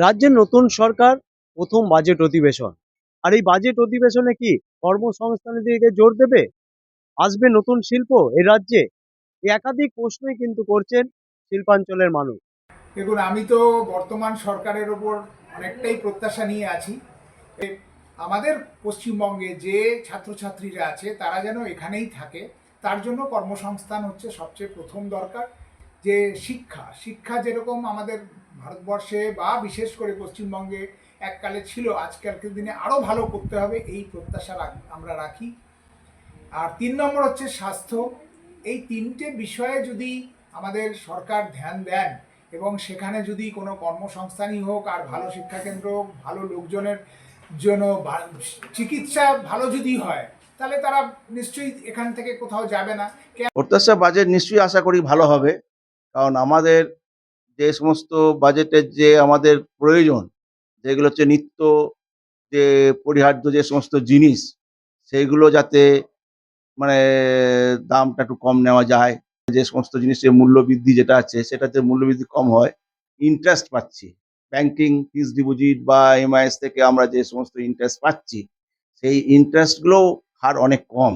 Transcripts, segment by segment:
রাজ্যের নতুন সরকার প্রথম বাজেট অধিবেশন। আর এই বাজেট অধিবেশনে কি কর্মসংস্থানের দিকে জোর দেবে? আসবে নতুন শিল্প এই রাজ্যে? এই একাধিক প্রশ্নই কিন্তু করছেন শিল্পাঞ্চলের মানুষ। দেখুন, আমি তো বর্তমান সরকারের ওপর অনেকটাই প্রত্যাশা নিয়ে আছি। আমাদের পশ্চিমবঙ্গে যে ছাত্রছাত্রীরা আছে তারা যেন এখানেই থাকে, তার জন্য কর্মসংস্থান হচ্ছে সবচেয়ে প্রথম দরকার। যে শিক্ষা শিক্ষা যেরকম আমাদের ভারতবর্ষে বা বিশেষ করে পশ্চিমবঙ্গে এককালে ছিল, আজকালকার দিনে আরও ভালো করতে হবে, এই প্রত্যাশা আমরা রাখি। আর 3 নম্বর হচ্ছে স্বাস্থ্য। এই তিনটে বিষয়ে যদি আমাদের সরকার ধ্যান দেন এবং সেখানে যদি কোনো কর্মসংস্থানই হোক আর ভালো শিক্ষাকেন্দ্র হোক, ভালো লোকজনের জন্য চিকিৎসা ভালো যদি হয়, তাহলে তারা নিশ্চয়ই এখান থেকে কোথাও যাবে না। প্রত্যাশা বাজেট নিশ্চয়ই আশা করি ভালো হবে। কারণ আমাদের যে সমস্ত বাজেটের যে আমাদের প্রয়োজন, যেগুলো হচ্ছে নিত্য যে পরিহার্য যে সমস্ত জিনিস, সেইগুলো যাতে মানে দামটা একটু কম নেওয়া যায়। যে সমস্ত জিনিসের মূল্যবৃদ্ধি যেটা আছে সেটাতে মূল্যবৃদ্ধি কম হয়। ইন্টারেস্ট পাচ্ছি। ব্যাংকিং, ফিক্সড ডিপোজিট বা এমআইএস থেকে আমরা যে সমস্ত ইন্টারেস্ট পাচ্ছি, সেই ইন্টারেস্টগুলোও হার অনেক কম।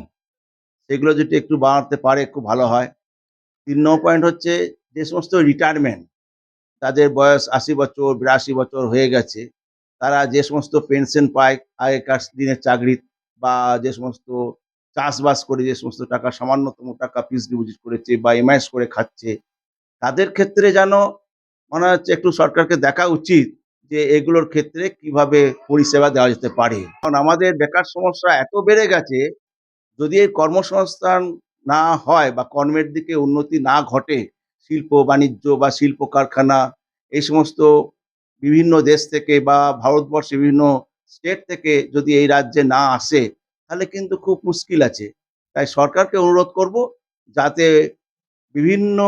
সেগুলো যদি একটু বাড়াতে পারে খুব ভালো হয়। ৩ নম্বর পয়েন্ট হচ্ছে যে সমস্ত রিটায়ারমেন্ট, তাদের বয়স ৮০ বছর, ৮২ বছর হয়ে গেছে, তারা যে সমস্ত পেনশন পায় আগেকার দিনের চাকরির, বা যে সমস্ত চাষবাস করে যে সমস্ত টাকা সামান্যতম টাকা ফিক্সড ডিপোজিট করেছে বা এমআইএস করে খাচ্ছে, তাদের ক্ষেত্রে যেন মনে হচ্ছে একটু সরকারকে দেখা উচিত যে এগুলোর ক্ষেত্রে কিভাবে পরিষেবা দেওয়া যেতে পারে। কারণ আমাদের বেকার সমস্যা এত বেড়ে গেছে, যদি এই কর্মসংস্থান না হয় বা কর্মের দিকে উন্নতি না ঘটে, শিল্প বাণিজ্য বা শিল্প কারখানা এই সমস্ত বিভিন্ন দেশ থেকে বা ভারতবর্ষের বিভিন্ন স্টেট থেকে যদি এই রাজ্যে না আসে, তাহলে কিন্তু খুব মুশকিল আছে। তাই সরকারকে অনুরোধ করব যাতে বিভিন্ন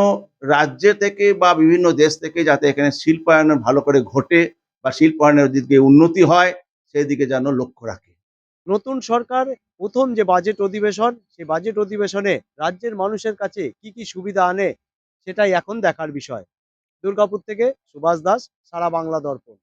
রাজ্য থেকে বা বিভিন্ন দেশ থেকে যাতে এখানে শিল্পায়ন ভালো করে ঘটে বা শিল্পায়নের দিকে উন্নতি হয়, সেদিকে যেন লক্ষ্য রাখে। নতুন সরকার প্রথম যে বাজেট অধিবেশন, সেই বাজেট অধিবেশনে রাজ্যের মানুষের কাছে কি কি সুবিধা আনে, সেটাই এখন দেখার বিষয়। দুর্গাপুর থেকে সুভাষ দাস, সারা বাংলা দর্পণ।